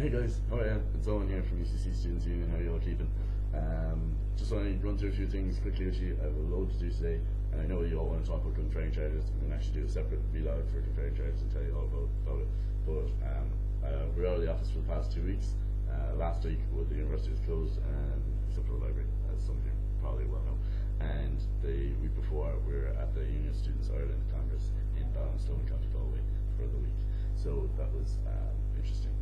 Hey guys, how are you? It's Owen here from UCC Students Union. How are you all keeping? Just want to run through a few things quickly with you. I have a load to do today, and I know you all want to talk about conferring charges. I'm going to actually do a separate vlog for conferring charges and tell you all about it. But we're out of the office for the past 2 weeks. Last week, the university was closed, except for the library, as some of you probably well know. And the week before, we were at the Union of Students Ireland Congress in Ballinstone, County Galway, for the week. So that was interesting.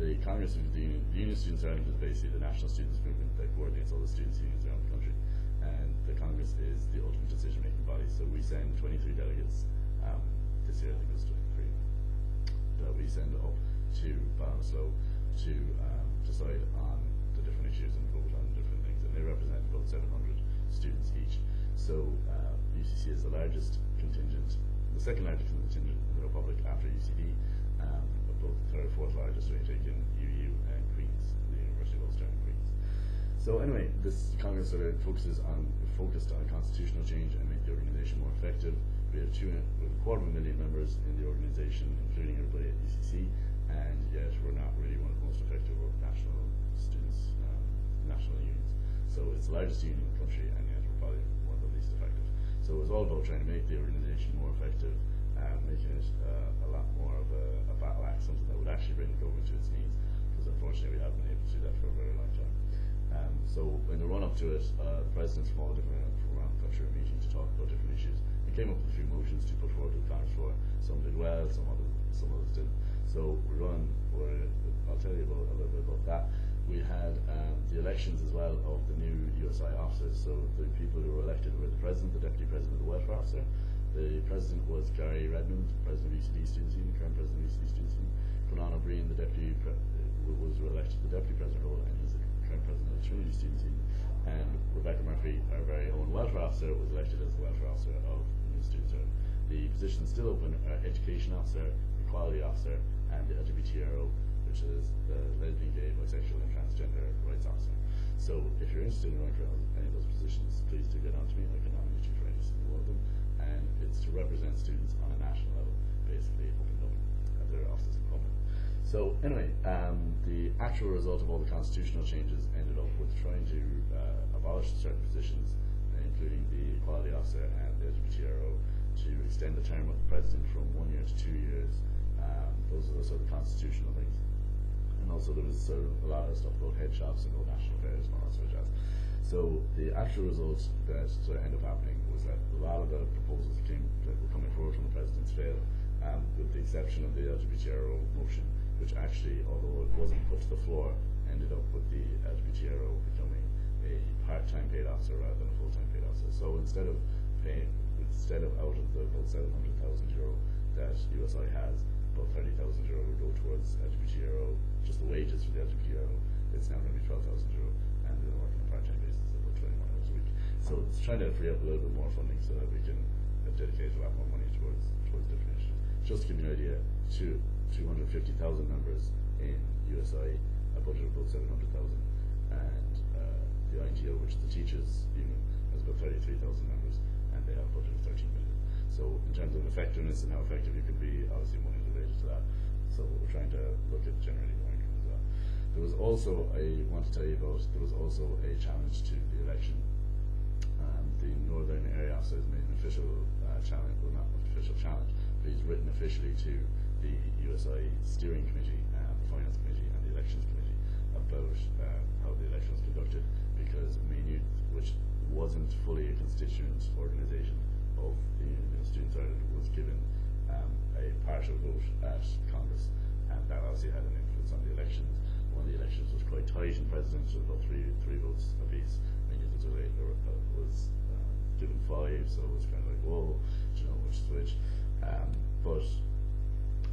The Congress of the Union of Students Ireland is basically the national students movement that coordinates all the students' unions around the country. And the Congress is the ultimate decision-making body. So we send 23 delegates, this year I think it was 23, that we send up to Ballinstone to decide on the different issues and vote on different things. And they represent about 700 students each. So UCC is the largest contingent, the second largest contingent in the Republic after UCD. Both third or fourth largest when you take in UU and Queen's, the University of Ulster and Queen's. So anyway, this Congress sort of focused on constitutional change and make the organisation more effective. We have 250,000 members in the organisation, including everybody at UCC, and yet we're not really one of the most effective national students, national unions. So it's the largest union in the country, and yet we're probably one of the least effective. So it was all about trying to make the organisation more effective, making it a lot more of a battle axe, something that would actually bring the government to its knees, because unfortunately we haven't been able to do that for a very long time. So in the run-up to it, the presidents from all different from around the country were meeting to talk about different issues. We came up with a few motions to put forward to the Congress floor. Some did well, some others didn't. So I'll tell you a little bit about that. We had the elections as well of the new USI officers. So the people who were elected were the president, the deputy president, the welfare officer. The president was Gary Redmond, president of UCD Students Union, current president of UCD Students Union. Conor Breen, the deputy was elected to the deputy president role, and he's the current president of the Trinity Students Union. And Rebecca Murphy, our very own welfare officer, was elected as the welfare officer of the Students Union. The positions still open are education officer, equality officer, and the LGBTRO, which is the lesbian, gay, bisexual, and transgender rights officer. So if you're interested in running for any of those positions, please do get on to me. I can nominate you for any single one of them. And it's to represent students on a national level, basically up and down at their offices in Coleman. So anyway, the actual result of all the constitutional changes ended up with trying to abolish certain positions, including the equality officer and the LGBTRO, to extend the term of the president from 1 year to 2 years. Those are the sort of constitutional things. And also there was sort of a lot of stuff about head shops and about national affairs and all that sort of jazz. So the actual result that sort of ended up happening was that a lot of the proposals that were coming forward from the presidents failed, with the exception of the LGBTRO motion, which actually, although it wasn't put to the floor, ended up with the LGBTRO becoming a part-time paid officer rather than a full-time paid officer. So instead of out of the about €700,000 that USI has, about €30,000 would go towards LGBTRO, just the wages for the LGBTRO. It's now going to be €12,000, and they're working on a part-time basis about 21 hours a week. So it's trying to free up a little bit more funding so that we can dedicate a lot more money towards different issues. Just to give you an idea, 250,000 members in USI, a budget of about 700,000, and the INTO, which is the teachers union, has about 33,000 members, and they have a budget of 13 million. So in terms of effectiveness and how effective you can be, obviously money is related to that. So we're trying to look at generally more income as well. There was also a challenge to the election. The Northern Area Officer has made an official challenge, well not an official challenge, but he's written officially to the USI Steering Committee, the Finance Committee and the Elections Committee about how the election was conducted, because MANU, which wasn't fully a constituent organisation of the Union of Students Ireland, was given a partial vote at Congress, and that obviously had an influence on the elections. One of the elections was quite tight in President, so about three votes apiece. Was given 5, so it was kind of like, whoa, do you know which is which? But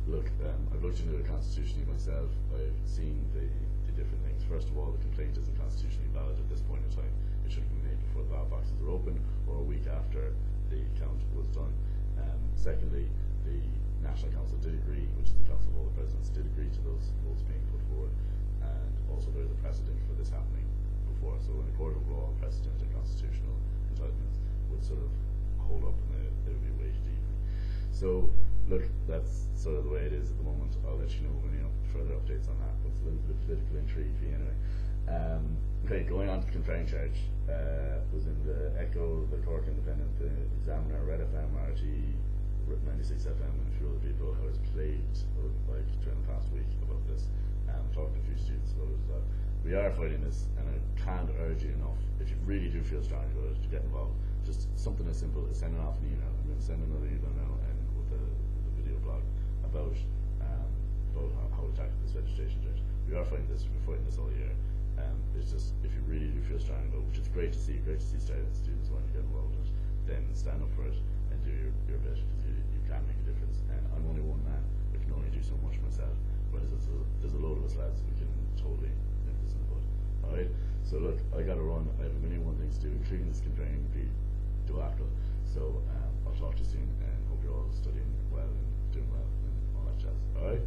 look, I've looked into it constitutionally myself. I've seen the different things. First of all, the complaint isn't constitutionally valid at this point in time. It should have been made before the ballot boxes are open, or a week after the count was done. Secondly, the National Council did agree, which is the Council of all the Presidents, did agree to those votes being put forward. And also there is a precedent for this happening before. So in a court of law, precedent and constitutional entitlements would sort of hold up, and they would be weighted evenly. So look, that's sort of the way it is at the moment. I'll let you know of any further updates. updates on that. But it's a little bit of political intrigue for you anyway. Okay, going on to the Conferring charge. Was in the Echo, the Cork Independent, the Examiner, Red FM, RT, 96 FM, and a few other people. I was plagued like during the past week about this. Talking to a few students about it as well. We are fighting this, and I can't urge you enough. If you really do feel strongly about it, to get involved. Just something as simple as sending off an email. I'm going to send another email now, and with the video blog about how to tackle this registration charge. We are fighting this. We've been fighting this all year. It's just, if you really do feel strongly about it, which is great to see students wanting to get involved in it, then stand up for it and do your bit, because you can make a difference. And I'm only one man. I can only do so much myself. But there's a load of us lads we can totally nip this in the bud. Alright, so look, I gotta run. I have a million one things to do, including this Conferring debacle. So I'll talk to you soon, and hope you're all studying well and doing well and all that jazz. Alright?